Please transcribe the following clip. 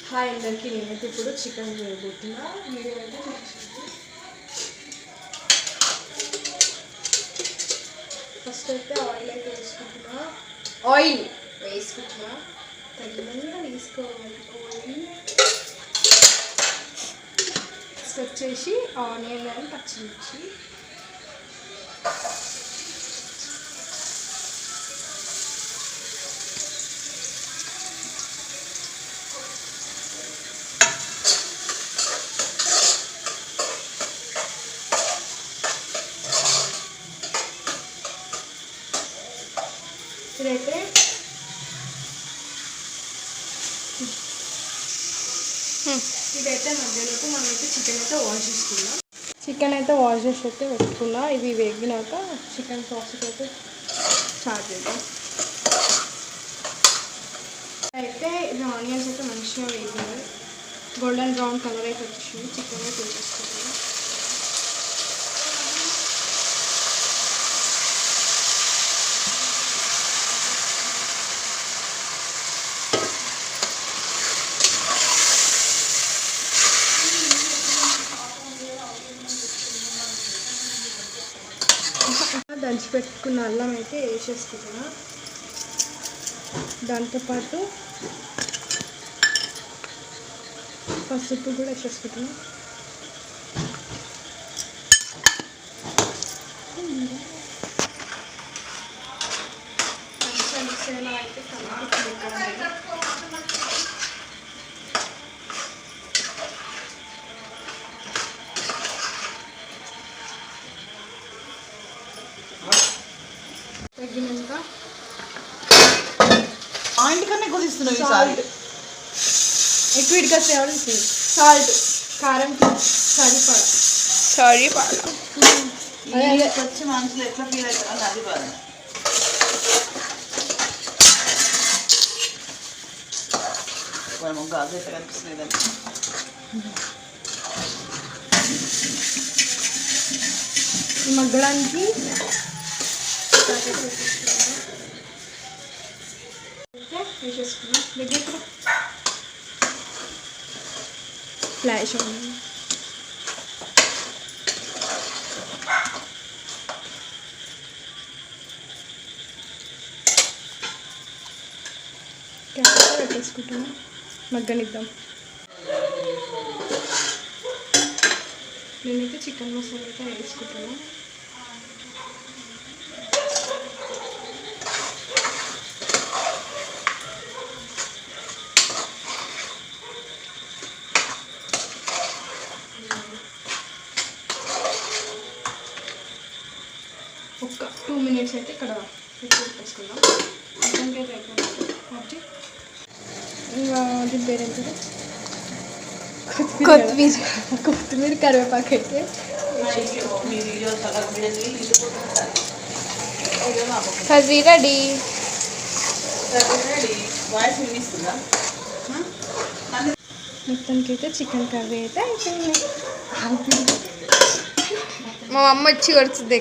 Hi అందరికీ, నేనైతే ఇప్పుడు చికెన్ వేయబోతున్నా. వీడియో అయితే ఫస్ట్ అయితే ఆయిల్ అయితే వేసుకుంటున్నా. తగినంగా తీసుకోవాలి ఆయిల్. నెక్స్ట్ వచ్చేసి ఆనియన్ అని పచ్చిమిర్చి, ఇదైతే మధ్యలోకి మనమైతే చికెన్ అయితే వాష్ చేసుకున్నాం. చికెన్ అయితే వాష్ చేసి అయితే పెట్టుకున్నా. ఇవి వేగినాక చికెన్ ప్రాసెస్ అయితే స్టార్ట్ చేద్దాం. అయితే ఇది ఆనియన్స్ అయితే మంచిగా వేగినాయి, గోల్డెన్ బ్రౌన్ కలర్ అయితే వచ్చేసింది. చికెన్ అయితే వేసేసుకుంటాం. దంచి పెట్టుకున్న అల్లం అయితే వేసేసుకుంటున్నా. దాంతోపాటు పసుపు కూడా వేసేసుకుంటున్నా. అయితే తగ్గినాక ఆయింట్ కన్నా ఎక్కువ తీస్తున్నావు ఈసారి. ఎక్కువ ఇటుకొస్తే సాల్ట్, కారం సరిపడా. వచ్చి మనసులో ఎట్లా ఫీల్ అవుతారో అది బాధ. గాజు ఎట్లా కనిపిస్తుందండి. మగ్గడానికి ఫ్లాష్ పెట్టేసుకుంటున్నాం. మగ్గనిద్దాం. నేనైతే చికెన్ మసాలా అయితే వేసుకుంటున్నాను. ఒక 2 minutes అయితే ఇక్కడ పెట్టేసుకుందాం. చికెన్కి అయితే అయిపోయింది. ఇంకా అది పేరు కొత్తిమీర కరివేపాకు అయితే కర్రీ రెడీ. మొత్తానికి అయితే చికెన్ కర్రీ అయితే అయిపోయింది. మా అమ్మ వచ్చి కొడుతుంది.